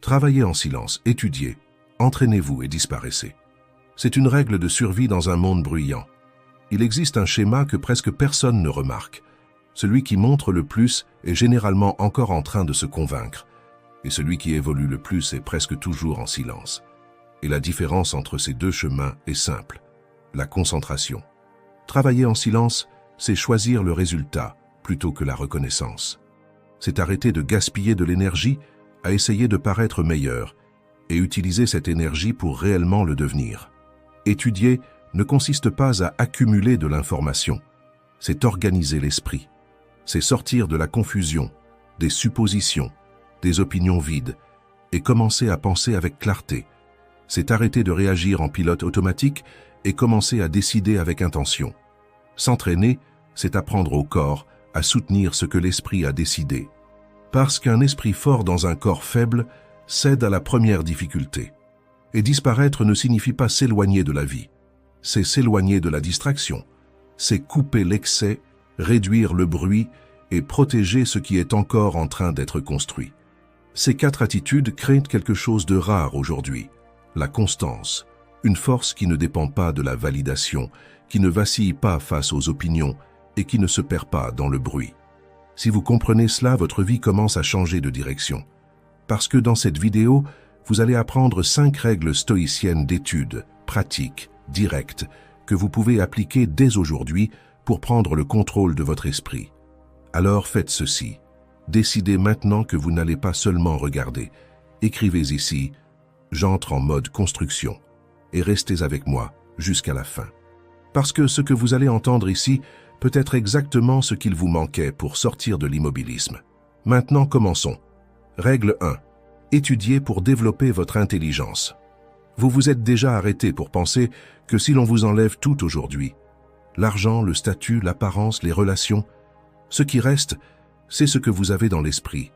Travaillez en silence, étudiez, entraînez-vous et disparaissez. C'est une règle de survie dans un monde bruyant. Il existe un schéma que presque personne ne remarque. Celui qui montre le plus est généralement encore en train de se convaincre, et celui qui évolue le plus est presque toujours en silence. Et la différence entre ces deux chemins est simple, la concentration. Travailler en silence, c'est choisir le résultat plutôt que la reconnaissance. C'est arrêter de gaspiller de l'énergie à essayer de paraître meilleur et utiliser cette énergie pour réellement le devenir. Étudier ne consiste pas à accumuler de l'information, c'est organiser l'esprit. C'est sortir de la confusion, des suppositions, des opinions vides et commencer à penser avec clarté. C'est arrêter de réagir en pilote automatique et commencer à décider avec intention. S'entraîner, c'est apprendre au corps à soutenir ce que l'esprit a décidé. Parce qu'un esprit fort dans un corps faible cède à la première difficulté. Et disparaître ne signifie pas s'éloigner de la vie. C'est s'éloigner de la distraction. C'est couper l'excès, réduire le bruit et protéger ce qui est encore en train d'être construit. Ces 4 attitudes créent quelque chose de rare aujourd'hui. La constance, une force qui ne dépend pas de la validation, qui ne vacille pas face aux opinions et qui ne se perd pas dans le bruit. Si vous comprenez cela, votre vie commence à changer de direction. Parce que dans cette vidéo, vous allez apprendre 5 règles stoïciennes d'études, pratiques, directes, que vous pouvez appliquer dès aujourd'hui pour prendre le contrôle de votre esprit. Alors faites ceci. Décidez maintenant que vous n'allez pas seulement regarder. Écrivez ici « J'entre en mode construction » et restez avec moi jusqu'à la fin. Parce que ce que vous allez entendre ici peut être exactement ce qu'il vous manquait pour sortir de l'immobilisme. Maintenant, commençons. Règle 1. Étudiez pour développer votre intelligence. Vous vous êtes déjà arrêté pour penser que si l'on vous enlève tout aujourd'hui, l'argent, le statut, l'apparence, les relations, ce qui reste, c'est ce que vous avez dans l'esprit,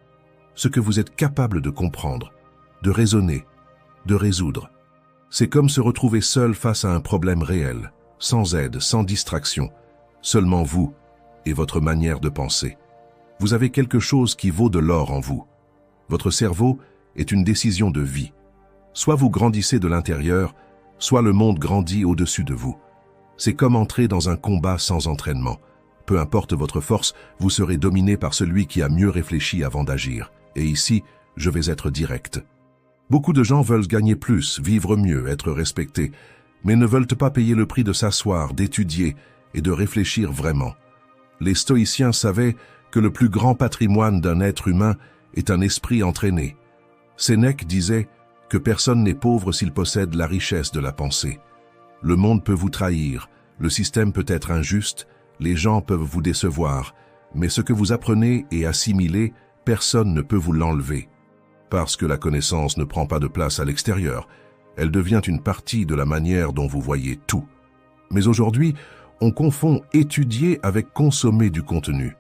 ce que vous êtes capable de comprendre, de raisonner, de résoudre. C'est comme se retrouver seul face à un problème réel, sans aide, sans distraction, seulement vous et votre manière de penser. Vous avez quelque chose qui vaut de l'or en vous. Votre cerveau est une décision de vie. Soit vous grandissez de l'intérieur, soit le monde grandit au-dessus de vous. C'est comme entrer dans un combat sans entraînement. Peu importe votre force, vous serez dominé par celui qui a mieux réfléchi avant d'agir. Et ici, je vais être direct. Beaucoup de gens veulent gagner plus, vivre mieux, être respectés, mais ne veulent pas payer le prix de s'asseoir, d'étudier et de réfléchir vraiment. Les stoïciens savaient que le plus grand patrimoine d'un être humain est un esprit entraîné. Sénèque disait que personne n'est pauvre s'il possède la richesse de la pensée. Le monde peut vous trahir, le système peut être injuste, les gens peuvent vous décevoir, mais ce que vous apprenez et assimilez, personne ne peut vous l'enlever. Parce que la connaissance ne prend pas de place à l'extérieur, elle devient une partie de la manière dont vous voyez tout. Mais aujourd'hui, on confond étudier avec consommer du contenu.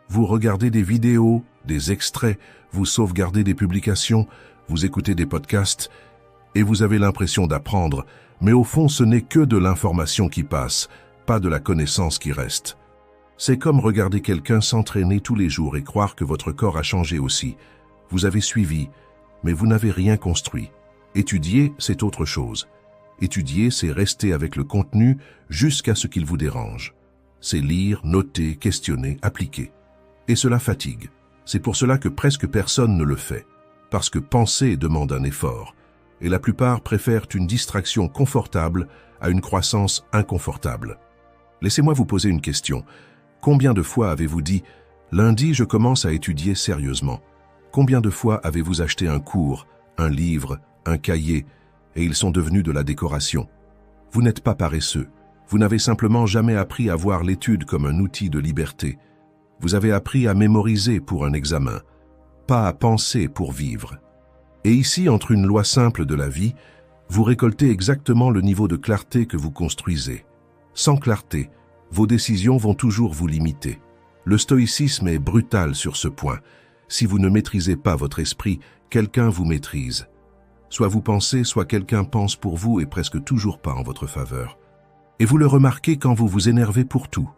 Vous regardez des vidéos, des extraits, vous sauvegardez des publications, vous écoutez des podcasts, et vous avez l'impression d'apprendre, mais au fond ce n'est que de l'information qui passe, pas de la connaissance qui reste. C'est comme regarder quelqu'un s'entraîner tous les jours et croire que votre corps a changé aussi. Vous avez suivi, mais vous n'avez rien construit. Étudier, c'est autre chose. Étudier, c'est rester avec le contenu jusqu'à ce qu'il vous dérange. C'est lire, noter, questionner, appliquer. Et cela fatigue. C'est pour cela que presque personne ne le fait. Parce que penser demande un effort. Et la plupart préfèrent une distraction confortable à une croissance inconfortable. Laissez-moi vous poser une question. Combien de fois avez-vous dit « Lundi, je commence à étudier sérieusement » ? Combien de fois avez-vous acheté un cours, un livre, un cahier, et ils sont devenus de la décoration? Vous n'êtes pas paresseux. Vous n'avez simplement jamais appris à voir l'étude comme un outil de liberté. Vous avez appris à mémoriser pour un examen, pas à penser pour vivre. Et ici, entre une loi simple de la vie, vous récoltez exactement le niveau de clarté que vous construisez. Sans clarté, vos décisions vont toujours vous limiter. Le stoïcisme est brutal sur ce point. Si vous ne maîtrisez pas votre esprit, quelqu'un vous maîtrise. Soit vous pensez, soit quelqu'un pense pour vous et presque toujours pas en votre faveur. Et vous le remarquez quand vous vous énervez pour tout,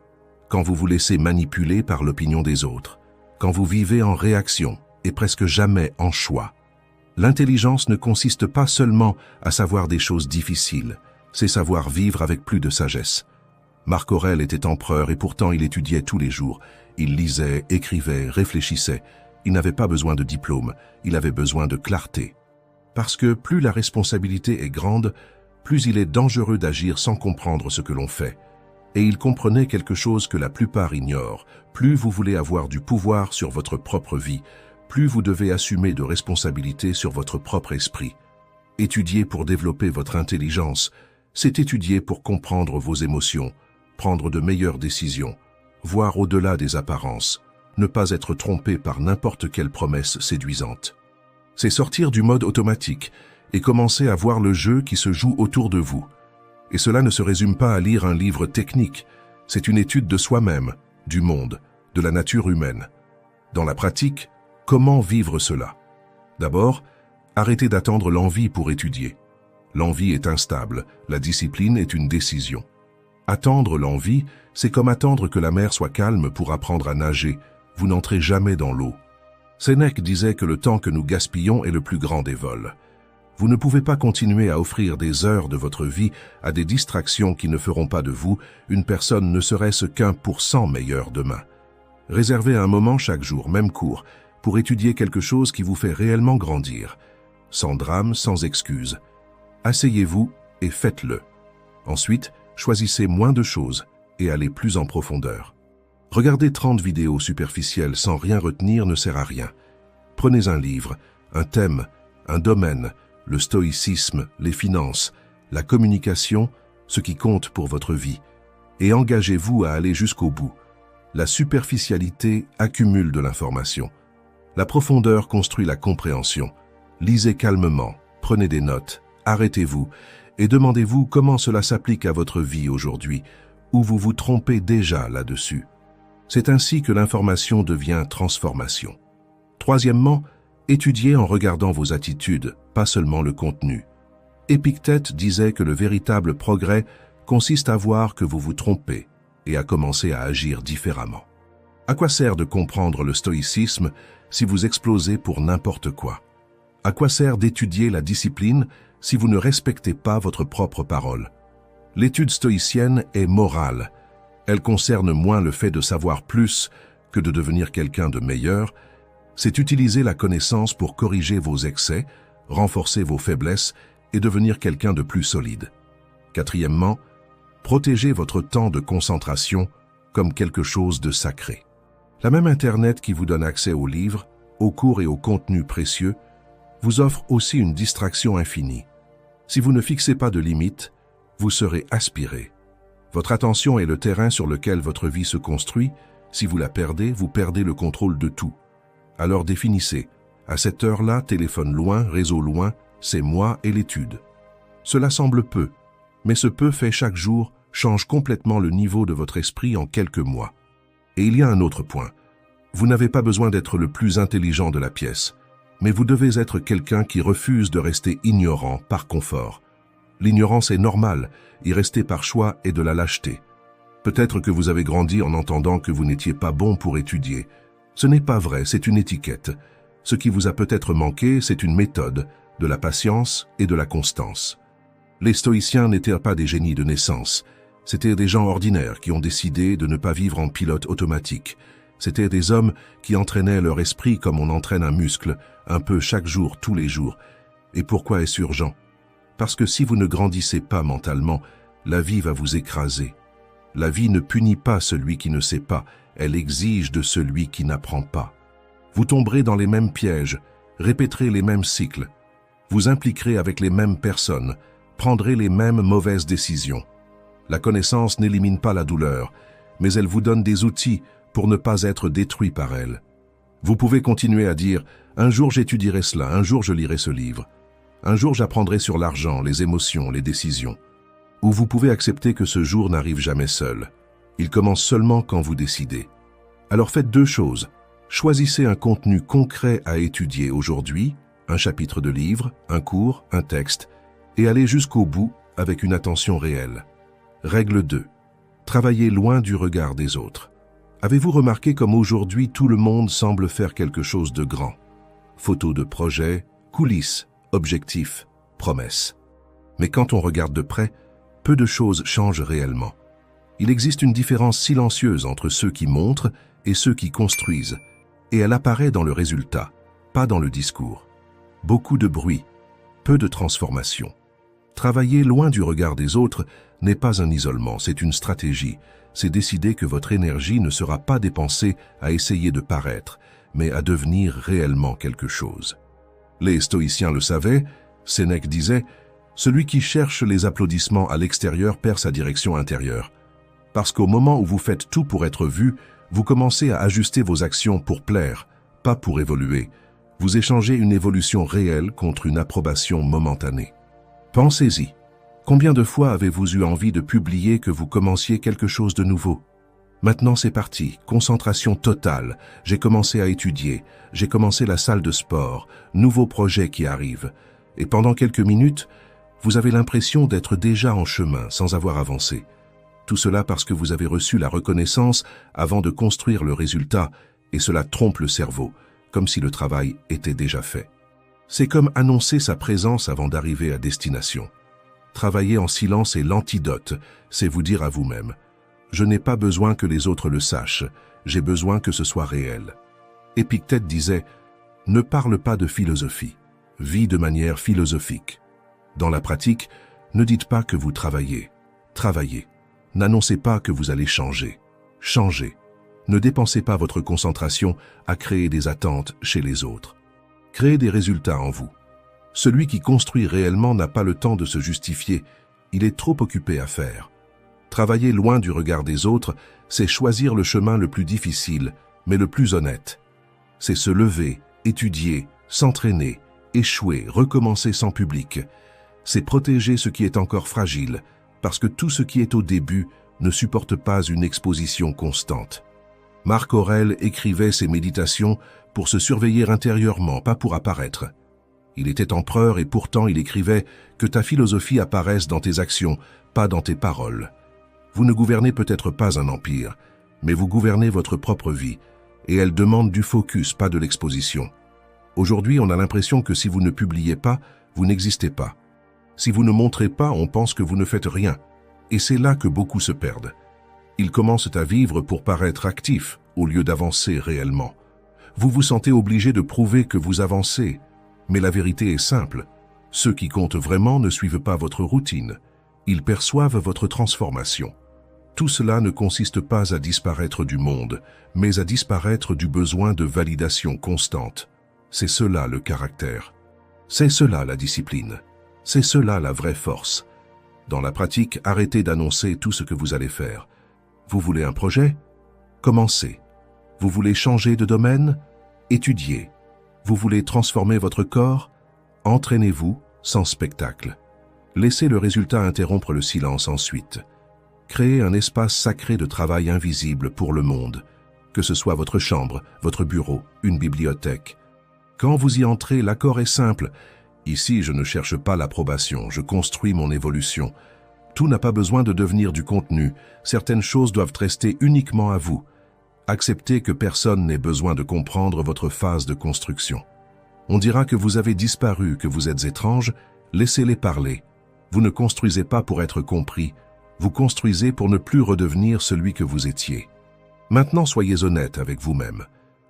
quand vous vous laissez manipuler par l'opinion des autres, quand vous vivez en réaction et presque jamais en choix. L'intelligence ne consiste pas seulement à savoir des choses difficiles, c'est savoir vivre avec plus de sagesse. Marc Aurèle était empereur et pourtant il étudiait tous les jours. Il lisait, écrivait, réfléchissait. Il n'avait pas besoin de diplôme, il avait besoin de clarté. Parce que plus la responsabilité est grande, plus il est dangereux d'agir sans comprendre ce que l'on fait. Et il comprenait quelque chose que la plupart ignorent. Plus vous voulez avoir du pouvoir sur votre propre vie, plus vous devez assumer de responsabilités sur votre propre esprit. Étudier pour développer votre intelligence, c'est étudier pour comprendre vos émotions, prendre de meilleures décisions, voir au-delà des apparences, ne pas être trompé par n'importe quelle promesse séduisante. C'est sortir du mode automatique et commencer à voir le jeu qui se joue autour de vous. Et cela ne se résume pas à lire un livre technique, c'est une étude de soi-même, du monde, de la nature humaine. Dans la pratique, comment vivre cela? D'abord, arrêtez d'attendre l'envie pour étudier. L'envie est instable, la discipline est une décision. Attendre l'envie, c'est comme attendre que la mer soit calme pour apprendre à nager. Vous n'entrez jamais dans l'eau. Sénèque disait que le temps que nous gaspillons est le plus grand des vols. Vous ne pouvez pas continuer à offrir des heures de votre vie à des distractions qui ne feront pas de vous une personne ne serait-ce qu'1% meilleure demain. Réservez un moment chaque jour, même court, pour étudier quelque chose qui vous fait réellement grandir. Sans drame, sans excuse. Asseyez-vous et faites-le. Ensuite, choisissez moins de choses et allez plus en profondeur. Regarder 30 vidéos superficielles sans rien retenir ne sert à rien. Prenez un livre, un thème, un domaine, le stoïcisme, les finances, la communication, ce qui compte pour votre vie, et engagez-vous à aller jusqu'au bout. La superficialité accumule de l'information. La profondeur construit la compréhension. Lisez calmement, prenez des notes, arrêtez-vous et demandez-vous comment cela s'applique à votre vie aujourd'hui, ou vous vous trompez déjà là-dessus. C'est ainsi que l'information devient transformation. Troisièmement, étudiez en regardant vos attitudes, pas seulement le contenu. Épictète disait que le véritable progrès consiste à voir que vous vous trompez et à commencer à agir différemment. À quoi sert de comprendre le stoïcisme si vous explosez pour n'importe quoi? À quoi sert d'étudier la discipline si vous ne respectez pas votre propre parole? L'étude stoïcienne est morale. Elle concerne moins le fait de savoir plus que de devenir quelqu'un de meilleur. C'est utiliser la connaissance pour corriger vos excès, renforcer vos faiblesses et devenir quelqu'un de plus solide. Quatrièmement, protégez votre temps de concentration comme quelque chose de sacré. La même Internet qui vous donne accès aux livres, aux cours et aux contenus précieux, vous offre aussi une distraction infinie. Si vous ne fixez pas de limites, vous serez aspiré. Votre attention est le terrain sur lequel votre vie se construit. Si vous la perdez, vous perdez le contrôle de tout. Alors définissez, à cette heure-là, téléphone loin, réseau loin, c'est moi et l'étude. Cela semble peu, mais ce peu fait chaque jour change complètement le niveau de votre esprit en quelques mois. Et il y a un autre point. Vous n'avez pas besoin d'être le plus intelligent de la pièce, mais vous devez être quelqu'un qui refuse de rester ignorant par confort. L'ignorance est normale, y rester par choix est de la lâcheté. Peut-être que vous avez grandi en entendant que vous n'étiez pas bon pour étudier. Ce n'est pas vrai, c'est une étiquette. Ce qui vous a peut-être manqué, c'est une méthode, de la patience et de la constance. Les stoïciens n'étaient pas des génies de naissance. C'étaient des gens ordinaires qui ont décidé de ne pas vivre en pilote automatique. C'étaient des hommes qui entraînaient leur esprit comme on entraîne un muscle, un peu chaque jour, tous les jours. Et pourquoi est-ce urgent? Parce que si vous ne grandissez pas mentalement, la vie va vous écraser. La vie ne punit pas celui qui ne sait pas, elle exige de celui qui n'apprend pas. Vous tomberez dans les mêmes pièges, répéterez les mêmes cycles, vous impliquerez avec les mêmes personnes, prendrez les mêmes mauvaises décisions. La connaissance n'élimine pas la douleur, mais elle vous donne des outils pour ne pas être détruit par elle. Vous pouvez continuer à dire « un jour j'étudierai cela, un jour je lirai ce livre, un jour j'apprendrai sur l'argent, les émotions, les décisions ». Ou vous pouvez accepter que ce jour n'arrive jamais seul. Il commence seulement quand vous décidez. Alors faites deux choses. Choisissez un contenu concret à étudier aujourd'hui, un chapitre de livre, un cours, un texte, et allez jusqu'au bout avec une attention réelle. Règle 2. Travaillez loin du regard des autres. Avez-vous remarqué comme aujourd'hui tout le monde semble faire quelque chose de grand? Photos de projets, Coulisses, objectifs, promesses. Mais quand on regarde de près, peu de choses changent réellement. Il existe une différence silencieuse entre ceux qui montrent et ceux qui construisent, et elle apparaît dans le résultat, pas dans le discours. Beaucoup de bruit, peu de transformation. Travailler loin du regard des autres n'est pas un isolement, c'est une stratégie. C'est décider que votre énergie ne sera pas dépensée à essayer de paraître, mais à devenir réellement quelque chose. Les stoïciens le savaient, Sénèque disait « Celui qui cherche les applaudissements à l'extérieur perd sa direction intérieure ». Parce qu'au moment où vous faites tout pour être vu, vous commencez à ajuster vos actions pour plaire, pas pour évoluer. Vous échangez une évolution réelle contre une approbation momentanée. Pensez-y. Combien de fois avez-vous eu envie de publier que vous commenciez quelque chose de nouveau? Maintenant c'est parti, concentration totale. J'ai commencé à étudier, j'ai commencé la salle de sport, nouveau projet qui arrive. Et pendant quelques minutes, vous avez l'impression d'être déjà en chemin sans avoir avancé. Tout cela parce que vous avez reçu la reconnaissance avant de construire le résultat, et cela trompe le cerveau, comme si le travail était déjà fait. C'est comme annoncer sa présence avant d'arriver à destination. Travailler en silence est l'antidote, c'est vous dire à vous-même « Je n'ai pas besoin que les autres le sachent, j'ai besoin que ce soit réel ». Épictète disait « Ne parle pas de philosophie, vis de manière philosophique ». Dans la pratique, ne dites pas que vous travaillez, travaillez. N'annoncez pas que vous allez changer, changez. Ne dépensez pas votre concentration à créer des attentes chez les autres. Créez des résultats en vous. Celui qui construit réellement n'a pas le temps de se justifier, il est trop occupé à faire. Travailler loin du regard des autres, c'est choisir le chemin le plus difficile, mais le plus honnête. C'est se lever, étudier, s'entraîner, échouer, recommencer sans public. C'est protéger ce qui est encore fragile, parce que tout ce qui est au début ne supporte pas une exposition constante. Marc Aurèle écrivait ses méditations pour se surveiller intérieurement, pas pour apparaître. Il était empereur et pourtant il écrivait que ta philosophie apparaisse dans tes actions, pas dans tes paroles. Vous ne gouvernez peut-être pas un empire, mais vous gouvernez votre propre vie, et elle demande du focus, pas de l'exposition. Aujourd'hui, on a l'impression que si vous ne publiez pas, vous n'existez pas. Si vous ne montrez pas, on pense que vous ne faites rien. Et c'est là que beaucoup se perdent. Ils commencent à vivre pour paraître actifs, au lieu d'avancer réellement. Vous vous sentez obligé de prouver que vous avancez. Mais la vérité est simple. Ceux qui comptent vraiment ne suivent pas votre routine. Ils perçoivent votre transformation. Tout cela ne consiste pas à disparaître du monde, mais à disparaître du besoin de validation constante. C'est cela le caractère. C'est cela la discipline. C'est cela la vraie force. Dans la pratique, arrêtez d'annoncer tout ce que vous allez faire. Vous voulez un projet? Commencez. Vous voulez changer de domaine? Étudiez. Vous voulez transformer votre corps? Entraînez-vous sans spectacle. Laissez le résultat interrompre le silence ensuite. Créez un espace sacré de travail invisible pour le monde, que ce soit votre chambre, votre bureau, une bibliothèque. Quand vous y entrez, l'accord est simple. Ici, je ne cherche pas l'approbation, je construis mon évolution. Tout n'a pas besoin de devenir du contenu, certaines choses doivent rester uniquement à vous. Acceptez que personne n'ait besoin de comprendre votre phase de construction. On dira que vous avez disparu, que vous êtes étrange, laissez-les parler. Vous ne construisez pas pour être compris, vous construisez pour ne plus redevenir celui que vous étiez. Maintenant, soyez honnête avec vous-même.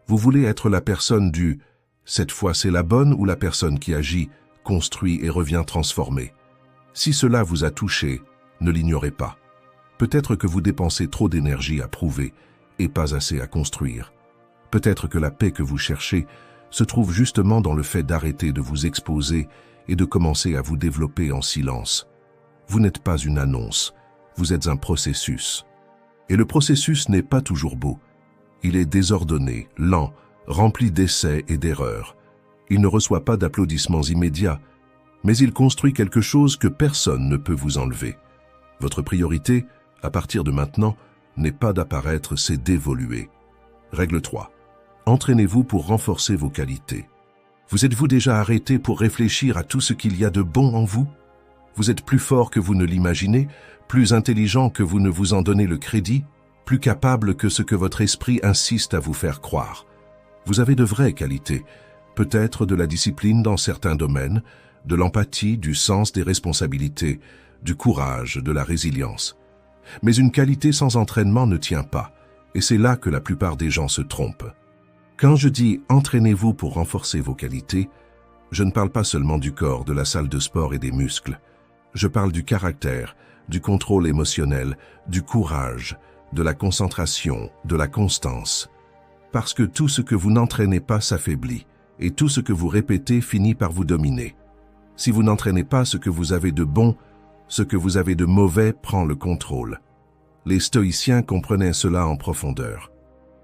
Vous voulez être la personne du « cette fois c'est la bonne » ou la personne qui agit, construit et revient transformée. Si cela vous a touché, ne l'ignorez pas. Peut-être que vous dépensez trop d'énergie à prouver et pas assez à construire. Peut-être que la paix que vous cherchez se trouve justement dans le fait d'arrêter de vous exposer et de commencer à vous développer en silence. Vous n'êtes pas une annonce, vous êtes un processus. Et le processus n'est pas toujours beau. Il est désordonné, lent, rempli d'essais et d'erreurs. Il ne reçoit pas d'applaudissements immédiats, mais il construit quelque chose que personne ne peut vous enlever. Votre priorité, à partir de maintenant, n'est pas d'apparaître, c'est d'évoluer. Règle 3. Entraînez-vous pour renforcer vos qualités. Vous êtes-vous déjà arrêté pour réfléchir à tout ce qu'il y a de bon en vous? Vous êtes plus fort que vous ne l'imaginez, plus intelligent que vous ne vous en donnez le crédit, plus capable que ce que votre esprit insiste à vous faire croire. Vous avez de vraies qualités. peut-être de la discipline dans certains domaines, de l'empathie, du sens des responsabilités, du courage, de la résilience. Mais une qualité sans entraînement ne tient pas, et c'est là que la plupart des gens se trompent. Quand je dis « entraînez-vous pour renforcer vos qualités », je ne parle pas seulement du corps, de la salle de sport et des muscles. Je parle du caractère, du contrôle émotionnel, du courage, de la concentration, de la constance. Parce que tout ce que vous n'entraînez pas s'affaiblit, et tout ce que vous répétez finit par vous dominer. Si vous n'entraînez pas ce que vous avez de bon, ce que vous avez de mauvais prend le contrôle. Les stoïciens comprenaient cela en profondeur.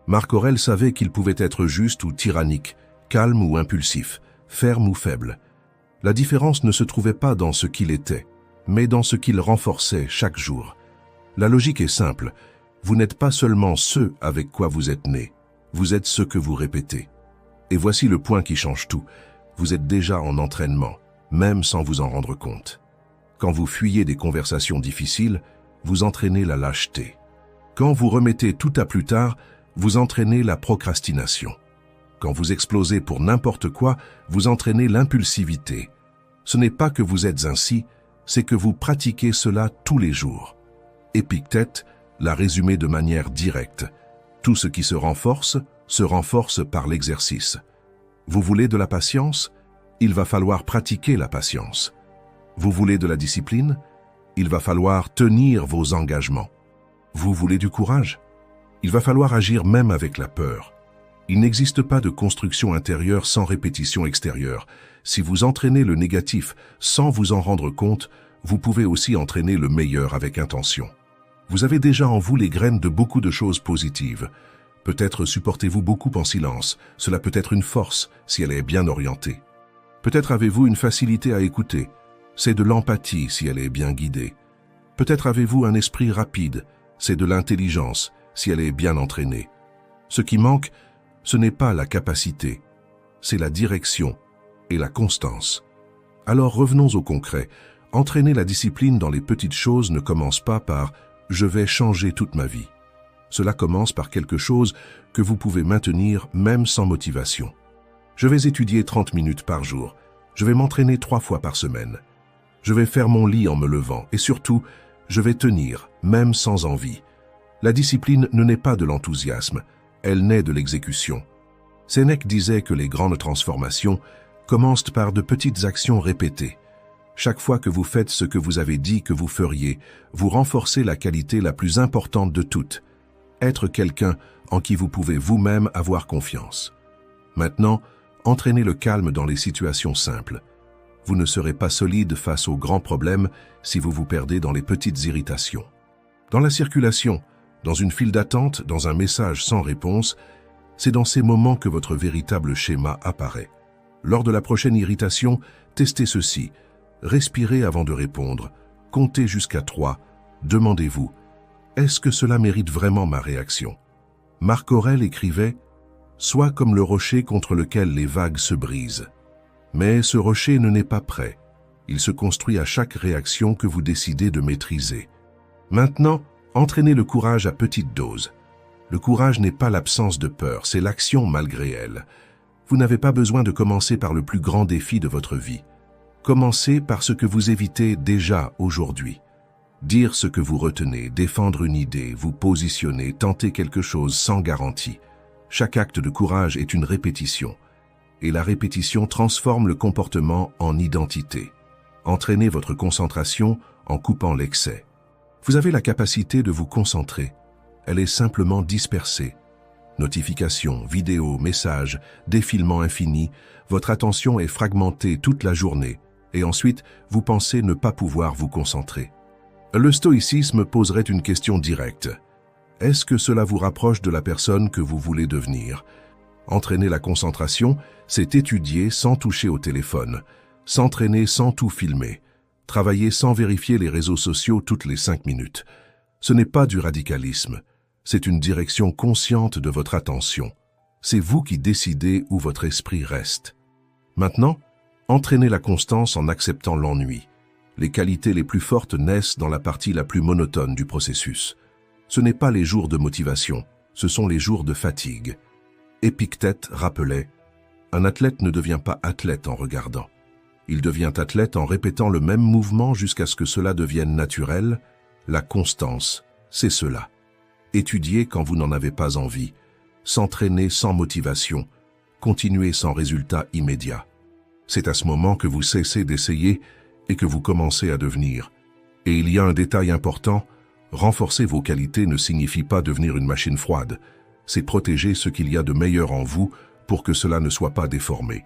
Marc Aurèle savait qu'il pouvait être juste ou tyrannique, calme ou impulsif, ferme ou faible. La différence ne se trouvait pas dans ce qu'il était, mais dans ce qu'il renforçait chaque jour. La logique est simple. Vous n'êtes pas seulement ce avec quoi vous êtes né, vous êtes ce que vous répétez. Et voici le point qui change tout. Vous êtes déjà en entraînement, même sans vous en rendre compte. Quand vous fuyez des conversations difficiles, vous entraînez la lâcheté. Quand vous remettez tout à plus tard, vous entraînez la procrastination. Quand vous explosez pour n'importe quoi, vous entraînez l'impulsivité. Ce n'est pas que vous êtes ainsi, c'est que vous pratiquez cela tous les jours. Épictète l'a résumé de manière directe. Tout ce qui se renforce par l'exercice. Vous voulez de la patience? Il va falloir pratiquer la patience. Vous voulez de la discipline? Il va falloir tenir vos engagements. Vous voulez du courage? Il va falloir agir même avec la peur. Il n'existe pas de construction intérieure sans répétition extérieure. Si vous entraînez le négatif sans vous en rendre compte, vous pouvez aussi entraîner le meilleur avec intention. Vous avez déjà en vous les graines de beaucoup de choses positives. Peut-être supportez-vous beaucoup en silence. Cela peut être une force si elle est bien orientée. Peut-être avez-vous une facilité à écouter. C'est de l'empathie si elle est bien guidée. Peut-être avez-vous un esprit rapide. C'est de l'intelligence si elle est bien entraînée. Ce qui manque, ce n'est pas la capacité, c'est la direction et la constance. Alors revenons au concret. Entraîner la discipline dans les petites choses ne commence pas par « je vais changer toute ma vie ». Cela commence par quelque chose que vous pouvez maintenir même sans motivation. Je vais étudier 30 minutes par jour. Je vais m'entraîner 3 fois par semaine. Je vais faire mon lit en me levant et surtout, je vais tenir, même sans envie. La discipline ne naît pas de l'enthousiasme, elle naît de l'exécution. Sénèque disait que les grandes transformations commencent par de petites actions répétées. Chaque fois que vous faites ce que vous avez dit que vous feriez, vous renforcez la qualité la plus importante de toutes, être quelqu'un en qui vous pouvez vous-même avoir confiance. Maintenant, entraînez le calme dans les situations simples. Vous ne serez pas solide face aux grands problèmes si vous vous perdez dans les petites irritations. Dans la circulation, dans une file d'attente, dans un message sans réponse, c'est dans ces moments que votre véritable schéma apparaît. Lors de la prochaine irritation, testez ceci. Respirez avant de répondre, comptez jusqu'à 3, demandez-vous, est-ce que cela mérite vraiment ma réaction? Marc Aurèle écrivait « Sois comme le rocher contre lequel les vagues se brisent ». Mais ce rocher ne naît pas prêt. Il se construit à chaque réaction que vous décidez de maîtriser. Maintenant, entraînez le courage à petite dose. Le courage n'est pas l'absence de peur, c'est l'action malgré elle. Vous n'avez pas besoin de commencer par le plus grand défi de votre vie. Commencez par ce que vous évitez déjà aujourd'hui. Dire ce que vous retenez, défendre une idée, vous positionner, tenter quelque chose sans garantie. Chaque acte de courage est une répétition. Et la répétition transforme le comportement en identité. Entraînez votre concentration en coupant l'excès. Vous avez la capacité de vous concentrer. Elle est simplement dispersée. Notifications, vidéos, messages, défilements infinis, votre attention est fragmentée toute la journée et ensuite vous pensez ne pas pouvoir vous concentrer. Le stoïcisme poserait une question directe. Est-ce que cela vous rapproche de la personne que vous voulez devenir? Entraîner la concentration, c'est étudier sans toucher au téléphone, s'entraîner sans tout filmer, travailler sans vérifier les réseaux sociaux toutes les 5 minutes. Ce n'est pas du radicalisme, c'est une direction consciente de votre attention. C'est vous qui décidez où votre esprit reste. Maintenant, entraînez la constance en acceptant l'ennui. Les qualités les plus fortes naissent dans la partie la plus monotone du processus. Ce n'est pas les jours de motivation, ce sont les jours de fatigue. Épictète rappelait « Un athlète ne devient pas athlète en regardant. Il devient athlète en répétant le même mouvement jusqu'à ce que cela devienne naturel. La constance, c'est cela. Étudier quand vous n'en avez pas envie, s'entraîner sans motivation, continuer sans résultat immédiat. C'est à ce moment que vous cessez d'essayer et que vous commencez à devenir. Et il y a un détail important, renforcer vos qualités ne signifie pas devenir une machine froide. C'est protéger ce qu'il y a de meilleur en vous pour que cela ne soit pas déformé.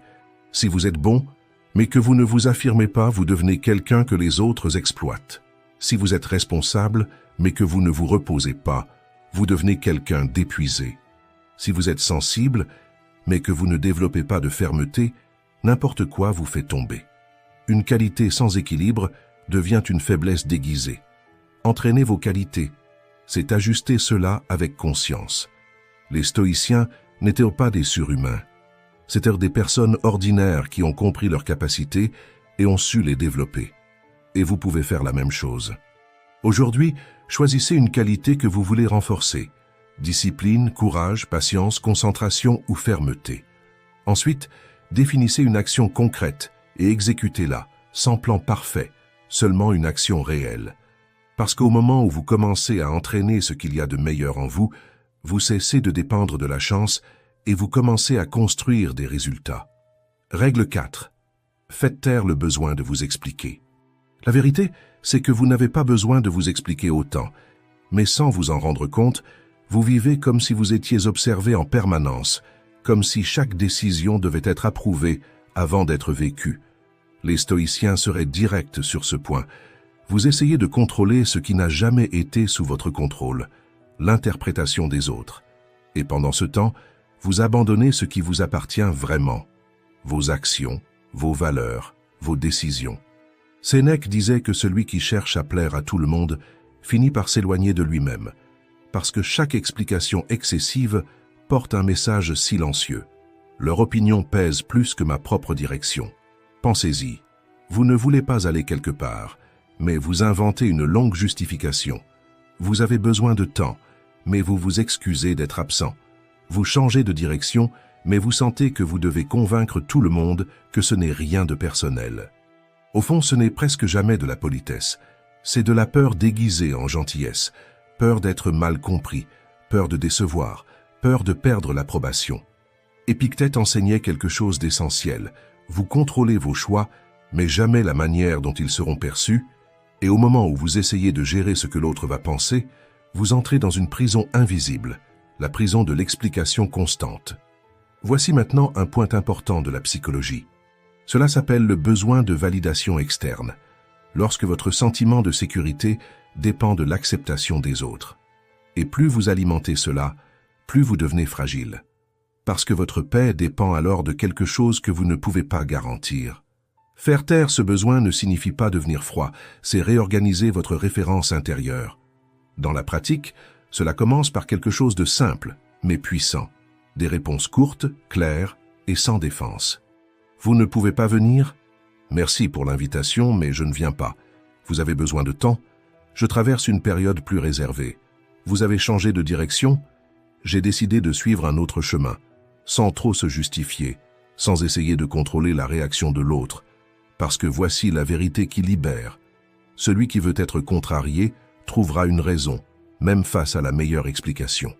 Si vous êtes bon, mais que vous ne vous affirmez pas, vous devenez quelqu'un que les autres exploitent. Si vous êtes responsable, mais que vous ne vous reposez pas, vous devenez quelqu'un d'épuisé. Si vous êtes sensible, mais que vous ne développez pas de fermeté, n'importe quoi vous fait tomber. Une qualité sans équilibre devient une faiblesse déguisée. Entraînez vos qualités, c'est ajuster cela avec conscience. Les stoïciens n'étaient pas des surhumains. C'étaient des personnes ordinaires qui ont compris leurs capacités et ont su les développer. Et vous pouvez faire la même chose. Aujourd'hui, choisissez une qualité que vous voulez renforcer. Discipline, courage, patience, concentration ou fermeté. Ensuite, définissez une action concrète et exécutez-la, sans plan parfait, seulement une action réelle. Parce qu'au moment où vous commencez à entraîner ce qu'il y a de meilleur en vous, vous cessez de dépendre de la chance et vous commencez à construire des résultats. Règle 4. Faites taire le besoin de vous expliquer. La vérité, c'est que vous n'avez pas besoin de vous expliquer autant, mais sans vous en rendre compte, vous vivez comme si vous étiez observé en permanence, comme si chaque décision devait être approuvée avant d'être vécue. Les stoïciens seraient directs sur ce point. Vous essayez de contrôler ce qui n'a jamais été sous votre contrôle, l'interprétation des autres. Et pendant ce temps, vous abandonnez ce qui vous appartient vraiment, vos actions, vos valeurs, vos décisions. Sénèque disait que celui qui cherche à plaire à tout le monde finit par s'éloigner de lui-même, parce que chaque explication excessive porte un message silencieux. Leur opinion pèse plus que ma propre direction. Pensez-y, vous ne voulez pas aller quelque part, mais vous inventez une longue justification. Vous avez besoin de temps, mais vous vous excusez d'être absent. Vous changez de direction, mais vous sentez que vous devez convaincre tout le monde que ce n'est rien de personnel. Au fond, ce n'est presque jamais de la politesse. C'est de la peur déguisée en gentillesse, peur d'être mal compris, peur de décevoir, peur de perdre l'approbation. Épictète enseignait quelque chose d'essentiel. Vous contrôlez vos choix, mais jamais la manière dont ils seront perçus, et au moment où vous essayez de gérer ce que l'autre va penser, vous entrez dans une prison invisible, la prison de l'explication constante. Voici maintenant un point important de la psychologie. Cela s'appelle le besoin de validation externe, lorsque votre sentiment de sécurité dépend de l'acceptation des autres. Et plus vous alimentez cela, plus vous devenez fragile. Parce que votre paix dépend alors de quelque chose que vous ne pouvez pas garantir. Faire taire ce besoin ne signifie pas devenir froid, c'est réorganiser votre référence intérieure. Dans la pratique, cela commence par quelque chose de simple, mais puissant. Des réponses courtes, claires et sans défense. Vous ne pouvez pas venir? Merci pour l'invitation, mais je ne viens pas. Vous avez besoin de temps? Je traverse une période plus réservée. Vous avez changé de direction? J'ai décidé de suivre un autre chemin, sans trop se justifier, sans essayer de contrôler la réaction de l'autre, parce que voici la vérité qui libère. Celui qui veut être contrarié trouvera une raison, même face à la meilleure explication.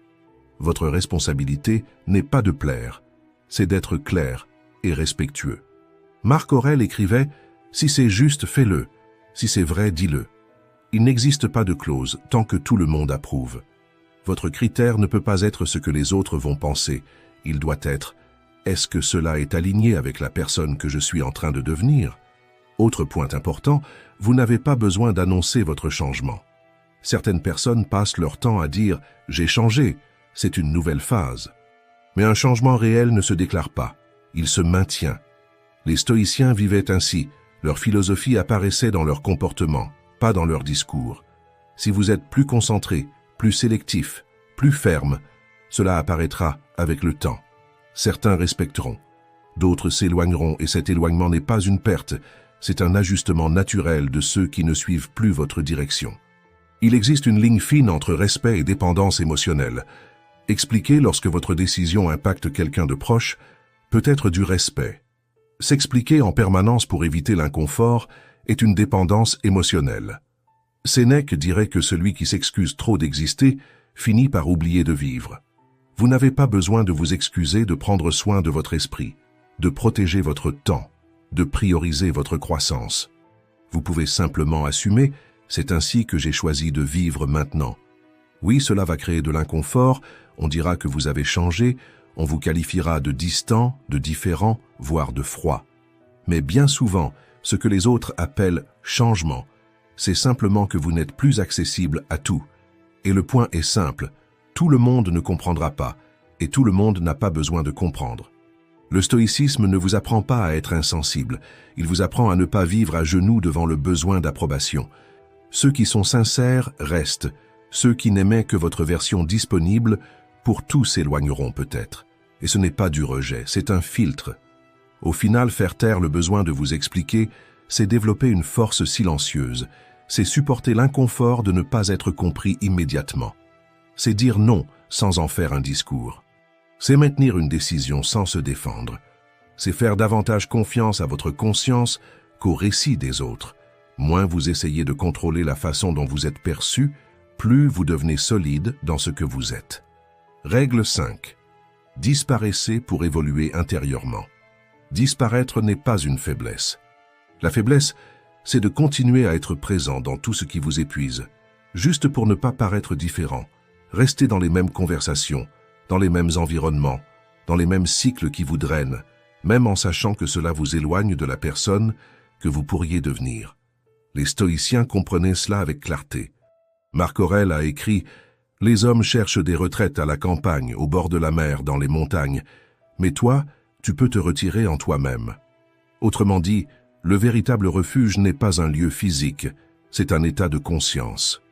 Votre responsabilité n'est pas de plaire, c'est d'être clair et respectueux. Marc Aurèle écrivait « Si c'est juste, fais-le. Si c'est vrai, dis-le. » Il n'existe pas de clause tant que tout le monde approuve. Votre critère ne peut pas être ce que les autres vont penser. Il doit être « Est-ce que cela est aligné avec la personne que je suis en train de devenir ?» Autre point important, vous n'avez pas besoin d'annoncer votre changement. Certaines personnes passent leur temps à dire « J'ai changé, c'est une nouvelle phase ». Mais un changement réel ne se déclare pas, il se maintient. Les stoïciens vivaient ainsi, leur philosophie apparaissait dans leur comportement, pas dans leur discours. Si vous êtes plus concentré, plus sélectif, plus ferme, cela apparaîtra avec le temps. Certains respecteront, d'autres s'éloigneront et cet éloignement n'est pas une perte, c'est un ajustement naturel de ceux qui ne suivent plus votre direction. Il existe une ligne fine entre respect et dépendance émotionnelle. Expliquer lorsque votre décision impacte quelqu'un de proche, peut-être du respect. S'expliquer en permanence pour éviter l'inconfort est une dépendance émotionnelle. Sénèque dirait que celui qui s'excuse trop d'exister finit par oublier de vivre. Vous n'avez pas besoin de vous excuser de prendre soin de votre esprit, de protéger votre temps, de prioriser votre croissance. Vous pouvez simplement assumer, c'est ainsi que j'ai choisi de vivre maintenant. Oui, cela va créer de l'inconfort, on dira que vous avez changé, on vous qualifiera de distant, de différent, voire de froid. Mais bien souvent, ce que les autres appellent changement, c'est simplement que vous n'êtes plus accessible à tout. Et le point est simple, tout le monde ne comprendra pas, et tout le monde n'a pas besoin de comprendre. Le stoïcisme ne vous apprend pas à être insensible, il vous apprend à ne pas vivre à genoux devant le besoin d'approbation. Ceux qui sont sincères restent, ceux qui n'aimaient que votre version disponible, pour tout s'éloigneront peut-être. Et ce n'est pas du rejet, c'est un filtre. Au final, faire taire le besoin de vous expliquer, c'est développer une force silencieuse, c'est supporter l'inconfort de ne pas être compris immédiatement. C'est dire non sans en faire un discours. C'est maintenir une décision sans se défendre. C'est faire davantage confiance à votre conscience qu'au récit des autres. Moins vous essayez de contrôler la façon dont vous êtes perçu, plus vous devenez solide dans ce que vous êtes. Règle 5. Disparaissez pour évoluer intérieurement. Disparaître n'est pas une faiblesse. La faiblesse, c'est de continuer à être présent dans tout ce qui vous épuise, juste pour ne pas paraître différent, rester dans les mêmes conversations, dans les mêmes environnements, dans les mêmes cycles qui vous drainent, même en sachant que cela vous éloigne de la personne que vous pourriez devenir. Les stoïciens comprenaient cela avec clarté. Marc Aurèle a écrit « Les hommes cherchent des retraites à la campagne, au bord de la mer, dans les montagnes, mais toi, tu peux te retirer en toi-même. » Autrement dit, le véritable refuge n'est pas un lieu physique, c'est un état de conscience.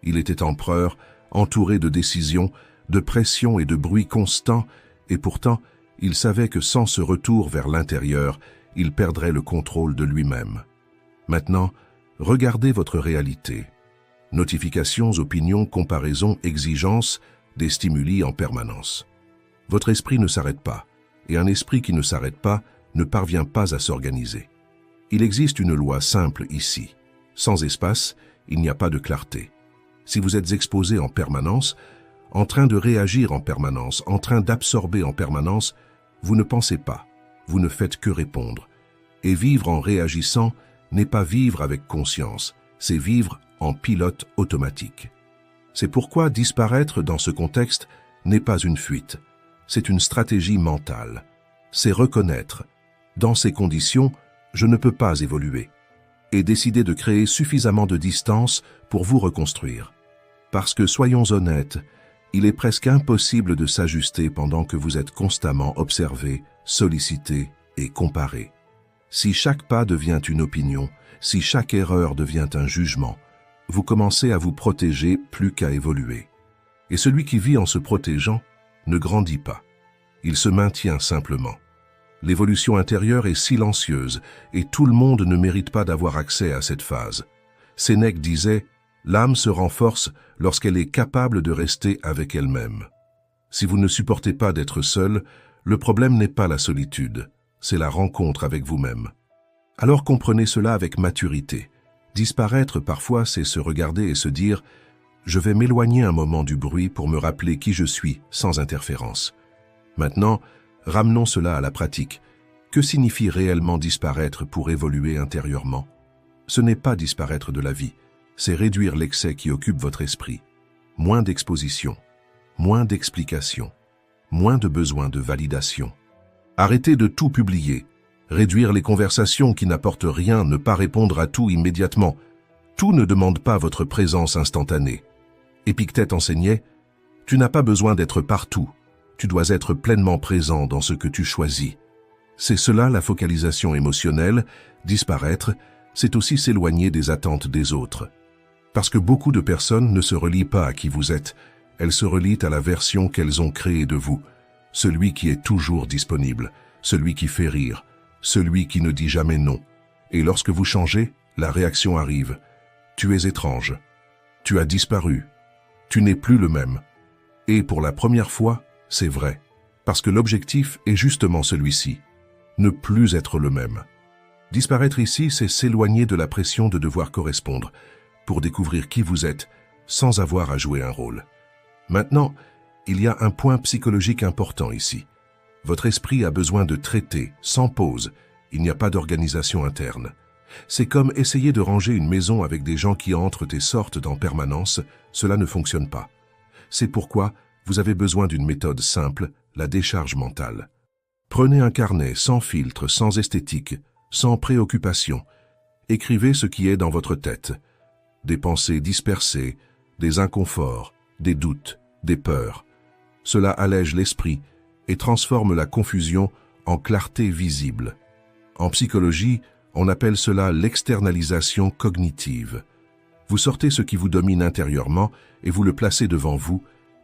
Il était empereur, entouré de décisions, de pression et de bruit constant, et pourtant, il savait que sans ce retour vers l'intérieur, il perdrait le contrôle de lui-même. Maintenant, regardez votre réalité. Notifications, opinions, comparaisons, exigences, des stimuli en permanence. Votre esprit ne s'arrête pas, et un esprit qui ne s'arrête pas ne parvient pas à s'organiser. Il existe une loi simple ici. Sans espace, il n'y a pas de clarté. Si vous êtes exposé en permanence, en train de réagir en permanence, en train d'absorber en permanence, vous ne pensez pas, vous ne faites que répondre. Et vivre en réagissant n'est pas vivre avec conscience, c'est vivre en pilote automatique. C'est pourquoi disparaître dans ce contexte n'est pas une fuite, c'est une stratégie mentale. C'est reconnaître, dans ces conditions, je ne peux pas évoluer, et décider de créer suffisamment de distance pour vous reconstruire. Parce que, soyons honnêtes, il est presque impossible de s'ajuster pendant que vous êtes constamment observé, sollicité et comparé. Si chaque pas devient une opinion, si chaque erreur devient un jugement, vous commencez à vous protéger plus qu'à évoluer. Et celui qui vit en se protégeant ne grandit pas. Il se maintient simplement. L'évolution intérieure est silencieuse et tout le monde ne mérite pas d'avoir accès à cette phase. Sénèque disait « L'âme se renforce lorsqu'elle est capable de rester avec elle-même. » Si vous ne supportez pas d'être seul, le problème n'est pas la solitude, c'est la rencontre avec vous-même. Alors comprenez cela avec maturité. Disparaître parfois, c'est se regarder et se dire « Je vais m'éloigner un moment du bruit pour me rappeler qui je suis sans interférence. » Maintenant, ramenons cela à la pratique. Que signifie réellement disparaître pour évoluer intérieurement? Ce n'est pas disparaître de la vie, c'est réduire l'excès qui occupe votre esprit. Moins d'exposition, moins d'explication, moins de besoin de validation. Arrêtez de tout publier, réduire les conversations qui n'apportent rien, ne pas répondre à tout immédiatement. Tout ne demande pas votre présence instantanée. Épictète enseignait « Tu n'as pas besoin d'être partout. Tu dois être pleinement présent dans ce que tu choisis. » C'est cela la focalisation émotionnelle. Disparaître, c'est aussi s'éloigner des attentes des autres. Parce que beaucoup de personnes ne se relient pas à qui vous êtes, elles se relient à la version qu'elles ont créée de vous. Celui qui est toujours disponible, celui qui fait rire, celui qui ne dit jamais non. Et lorsque vous changez, la réaction arrive. Tu es étrange. Tu as disparu. Tu n'es plus le même. Et pour la première fois, c'est vrai. parce que l'objectif est justement celui-ci, ne plus être le même. Disparaître ici, c'est s'éloigner de la pression de devoir correspondre, pour découvrir qui vous êtes, sans avoir à jouer un rôle. Maintenant, il y a un point psychologique important ici. Votre esprit a besoin de traiter, sans pause. Il n'y a pas d'organisation interne. C'est comme essayer de ranger une maison avec des gens qui entrent et sortent en permanence. Cela ne fonctionne pas. C'est pourquoi vous avez besoin d'une méthode simple, la décharge mentale. Prenez un carnet sans filtre, sans esthétique, sans préoccupation. Écrivez ce qui est dans votre tête. Des pensées dispersées, des inconforts, des doutes, des peurs. Cela allège l'esprit et transforme la confusion en clarté visible. En psychologie, on appelle cela l'externalisation cognitive. Vous sortez ce qui vous domine intérieurement et vous le placez devant vous,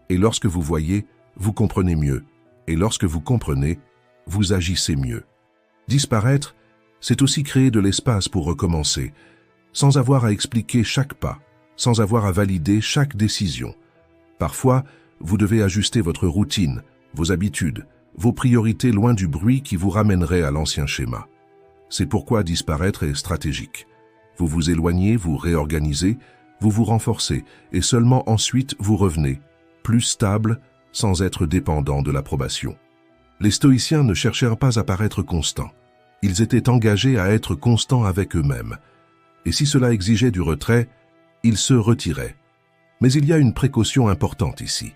et lorsque vous voyez, vous comprenez mieux, et lorsque vous comprenez, vous agissez mieux. Disparaître, c'est aussi créer de l'espace pour recommencer, sans avoir à expliquer chaque pas, sans avoir à valider chaque décision. Parfois, vous devez ajuster votre routine, vos habitudes, vos priorités loin du bruit qui vous ramènerait à l'ancien schéma. C'est pourquoi disparaître est stratégique. Vous vous éloignez, vous réorganisez, vous vous renforcez, et seulement ensuite vous revenez, plus stable, sans être dépendant de l'approbation. Les stoïciens ne cherchèrent pas à paraître constants. Ils étaient engagés à être constants avec eux-mêmes. Et si cela exigeait du retrait, ils se retiraient. Mais il y a une précaution importante ici.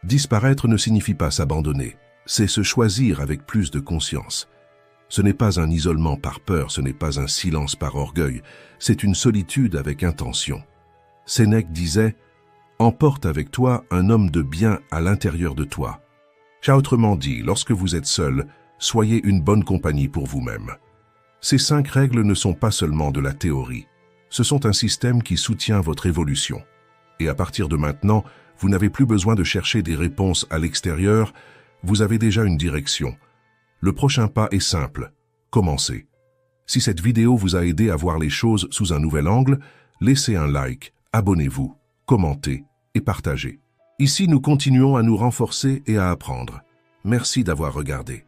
Disparaître ne signifie pas s'abandonner, c'est se choisir avec plus de conscience. Ce n'est pas un isolement par peur, ce n'est pas un silence par orgueil, c'est une solitude avec intention. Sénèque disait « Emporte avec toi un homme de bien à l'intérieur de toi ». Autrement dit, lorsque vous êtes seul, soyez une bonne compagnie pour vous-même. Ces 5 règles ne sont pas seulement de la théorie, ce sont un système qui soutient votre évolution. Et à partir de maintenant, vous n'avez plus besoin de chercher des réponses à l'extérieur, vous avez déjà une direction. Le prochain pas est simple, commencez. Si cette vidéo vous a aidé à voir les choses sous un nouvel angle, laissez un like, abonnez-vous, commentez et partagez. Ici, nous continuons à nous renforcer et à apprendre. Merci d'avoir regardé.